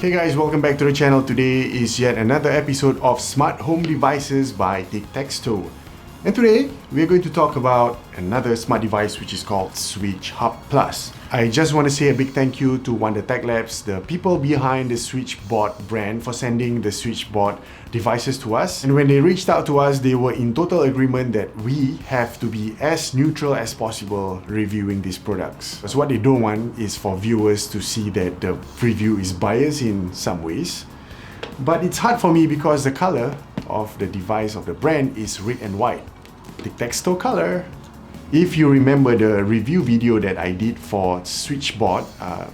Hey guys, welcome back to the channel. Today is yet another episode of Smart Home Devices by Tic-Tac-Toe. And today, we're going to talk about another smart device which is called SwitchBot Hub Plus. I just want to say a big thank you to Wondertech Labs, the people behind the SwitchBot brand, for sending the SwitchBot devices to us. And when they reached out to us, they were in total agreement that we have to be as neutral as possible reviewing these products. Because what they don't want is for viewers to see that the review is biased in some ways. But it's hard for me because the color of the device of the brand is red and white. Tic-Tac-Toe color. If you remember the review video that I did for SwitchBot,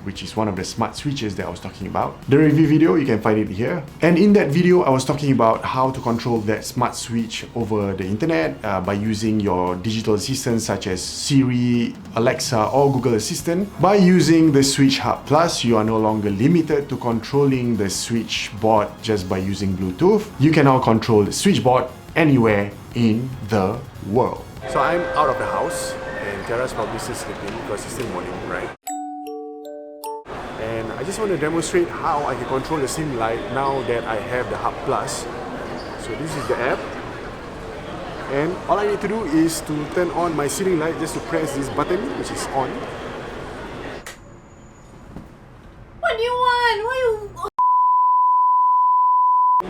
which is one of the smart switches that I was talking about, the review video, you can find it here. And in that video, I was talking about how to control that smart switch over the internet by using your digital assistants such as Siri, Alexa, or Google Assistant. By using the SwitchBot Hub Plus, you are no longer limited to controlling the SwitchBot just by using Bluetooth. You can now control the SwitchBot anywhere in the world. So I'm out of the house and Tara's probably still sleeping because it's still morning, right? And I just want to demonstrate how I can control the ceiling light now that I have the Hub Plus. So this is the app. And all I need to do is to turn on my ceiling light, just to press this button, which is on. What do you want? Why you...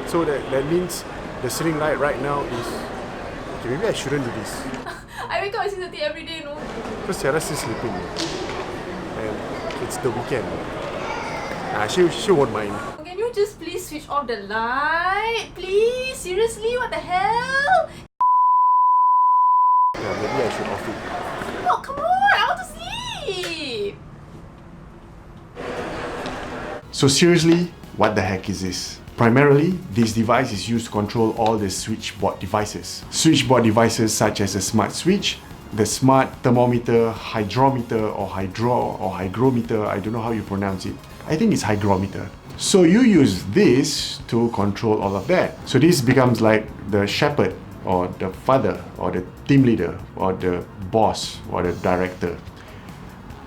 So that means the ceiling light right now is... Okay, maybe I shouldn't do this. I wake up at 6:30 every day, no? Because Sarah's still sleeping. And it's the weekend. She won't mind. Can you just please switch off the light? Please? Seriously? What the hell? Yeah, maybe I should off it. No, come on! I want to sleep! So seriously, what the heck is this? Primarily, this device is used to control all the SwitchBot devices. SwitchBot devices such as the smart switch, the smart thermometer, hydrometer or hygrometer, I don't know how you pronounce it. I think it's hygrometer. So you use this to control all of that. So this becomes like the shepherd or the father or the team leader or the boss or the director.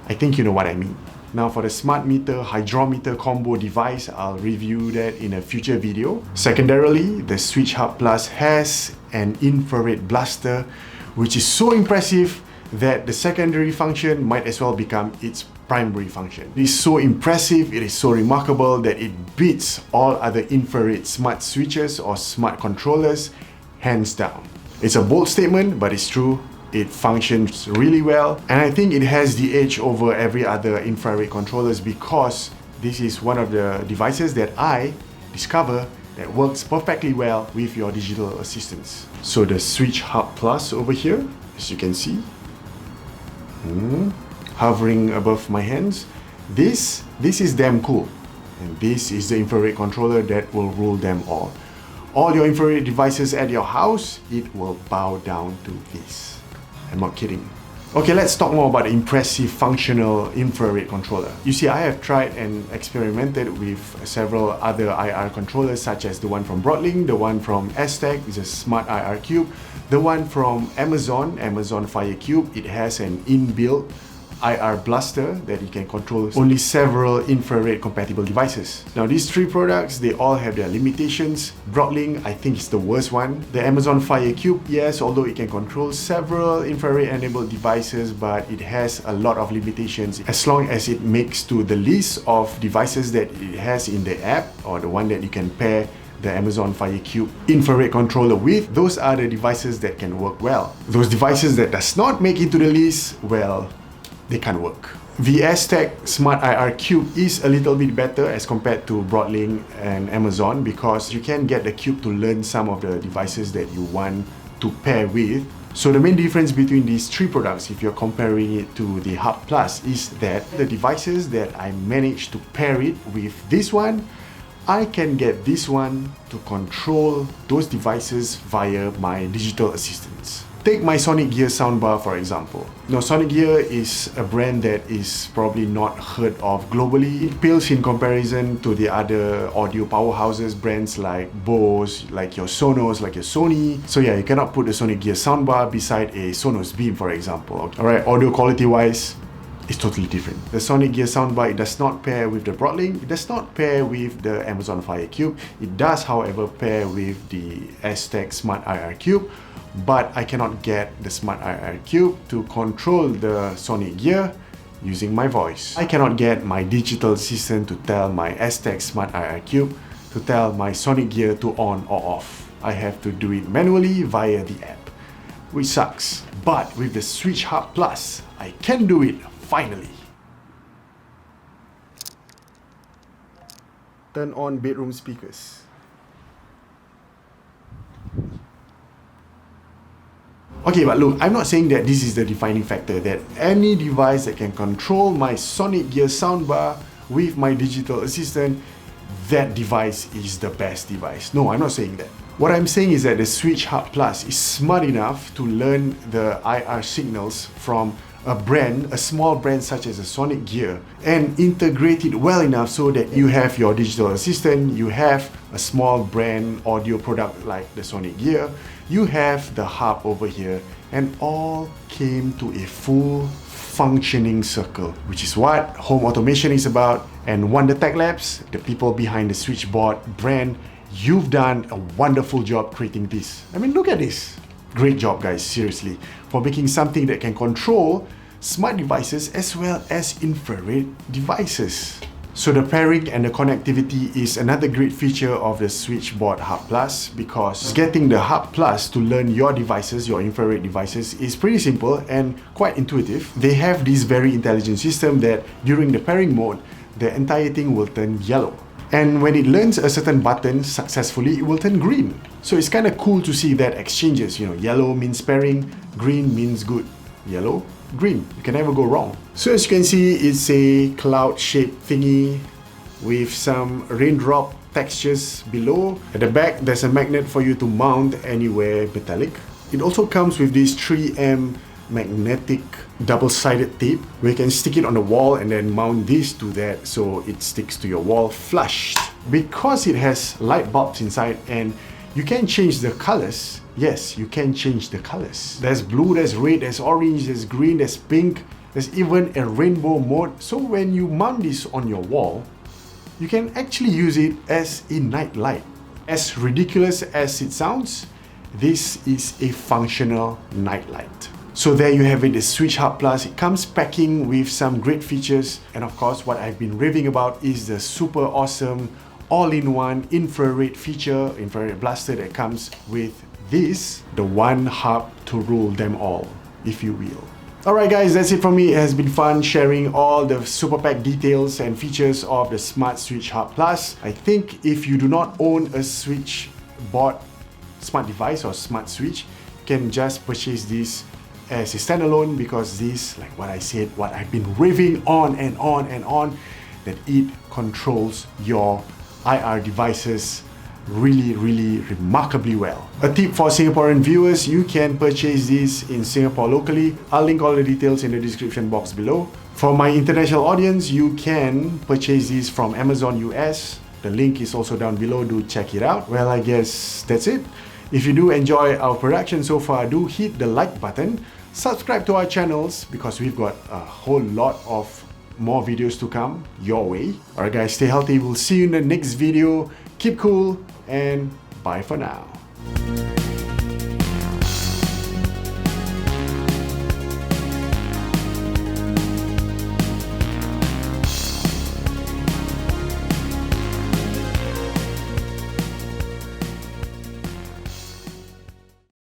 I think you know what I mean. Now for the smart meter hydrometer combo device, I'll review that in a future video. Secondarily, the SwitchBot Hub Plus has an infrared blaster, which is so impressive that the secondary function might as well become its primary function. It is so impressive, it is so remarkable that it beats all other infrared smart switches or smart controllers hands down. It's a bold statement, but it's true. It functions really well, and I think it has the edge over every other infrared controllers because this is one of the devices that I discover that works perfectly well with your digital assistants. So the SwitchBot Hub Plus over here, as you can see, hovering above my hands, this is damn cool, and this is the infrared controller that will rule them all. All your infrared devices at your house, it will bow down to this. I'm not kidding. Okay, let's talk more about the impressive functional infrared controller. You see, I have tried and experimented with several other IR controllers such as the one from Broadlink, the one from Aztec, it's a smart IR cube, the one from Amazon Fire Cube, it has an inbuilt IR blaster that you can control only several infrared compatible devices. Now these three products, they all have their limitations. Broadlink, I think is the worst one. The Amazon Fire Cube, yes, although it can control several infrared enabled devices, but it has a lot of limitations. As long as it makes to the list of devices that it has in the app or the one that you can pair the Amazon Fire Cube infrared controller with, those are the devices that can work well. Those devices that does not make it to the list, well, they can't work. The Aztec Smart IR Cube is a little bit better as compared to Broadlink and Amazon because you can get the cube to learn some of the devices that you want to pair with. So the main difference between these three products, if you're comparing it to the Hub Plus, is that the devices that I managed to pair it with this one, I can get this one to control those devices via my digital assistants. Take my Sonic Gear soundbar for example. Now Sonic Gear is a brand that is probably not heard of globally. It pales in comparison to the other audio powerhouses, brands like Bose, like your Sonos, like your Sony. So yeah, you cannot put the Sonic Gear soundbar beside a Sonos Beam for example. Alright, audio quality wise, is totally different. The Sonic Gear soundbar, it does not pair with the Broadlink, it does not pair with the Amazon Fire Cube. It does, however, pair with the Aztec Smart IR Cube, but I cannot get the Smart IR Cube to control the Sonic Gear using my voice. I cannot get my digital assistant to tell my Aztec Smart IR Cube to tell my Sonic Gear to on or off. I have to do it manually via the app, which sucks. But with the Switch Hub Plus, I can do it finally. Turn on bedroom speakers. Okay, but look, I'm not saying that this is the defining factor, that any device that can control my Sonic Gear soundbar with my digital assistant, that device is the best device. No, I'm not saying that. What I'm saying is that the Switch Hub Plus is smart enough to learn the IR signals from a brand, a small brand such as a Sonic Gear, and integrate it well enough so that you have your digital assistant, you have a small brand audio product like the Sonic Gear, you have the hub over here, and all came to a full functioning circle, which is what home automation is about. And Wondertech Labs, the people behind the SwitchBot brand, you've done a wonderful job creating this. I mean, look at this. Great job, guys, seriously, for making something that can control smart devices as well as infrared devices. So the pairing and the connectivity is another great feature of the SwitchBot Hub Plus, because getting the Hub Plus to learn your devices, your infrared devices, is pretty simple and quite intuitive. They have this very intelligent system that during the pairing mode, the entire thing will turn yellow. And when it learns a certain button successfully, it will turn green. So it's kind of cool to see that exchanges, yellow means pairing, green means good. Yellow, green, you can never go wrong. So as you can see, it's a cloud-shaped thingy with some raindrop textures below. At the back, there's a magnet for you to mount anywhere metallic. It also comes with this 3M magnetic double-sided tape where you can stick it on the wall and then mount this to that so it sticks to your wall flushed. Because it has light bulbs inside and you can change the colors. Yes, you can change the colors. There's blue, there's red, there's orange, there's green, there's pink, there's even a rainbow mode. So when you mount this on your wall, you can actually use it as a night light. As ridiculous as it sounds, this is a functional night light. So there you have it, the Switch Hub Plus. It comes packing with some great features. And of course, what I've been raving about is the super awesome all-in-one infrared feature, infrared blaster that comes with this, the one hub to rule them all, if you will. Alright guys, that's it from me. It has been fun sharing all the super pack details and features of the Smart Switch Hub Plus. I think if you do not own a SwitchBot smart device or smart switch, you can just purchase this as a standalone, because this, like what I said, what I've been raving on and on and on, that it controls your IR devices really remarkably well. A tip for Singaporean viewers, you can purchase this in Singapore locally. I'll link all the details in the description box below. For my international audience, you can purchase this from Amazon US. The link is also down below, do check it out. Well, I guess that's it. If you do enjoy our production so far, do hit the like button. Subscribe to our channels because we've got a whole lot of more videos to come your way. Alright guys, stay healthy. We'll see you in the next video. Keep cool and bye for now.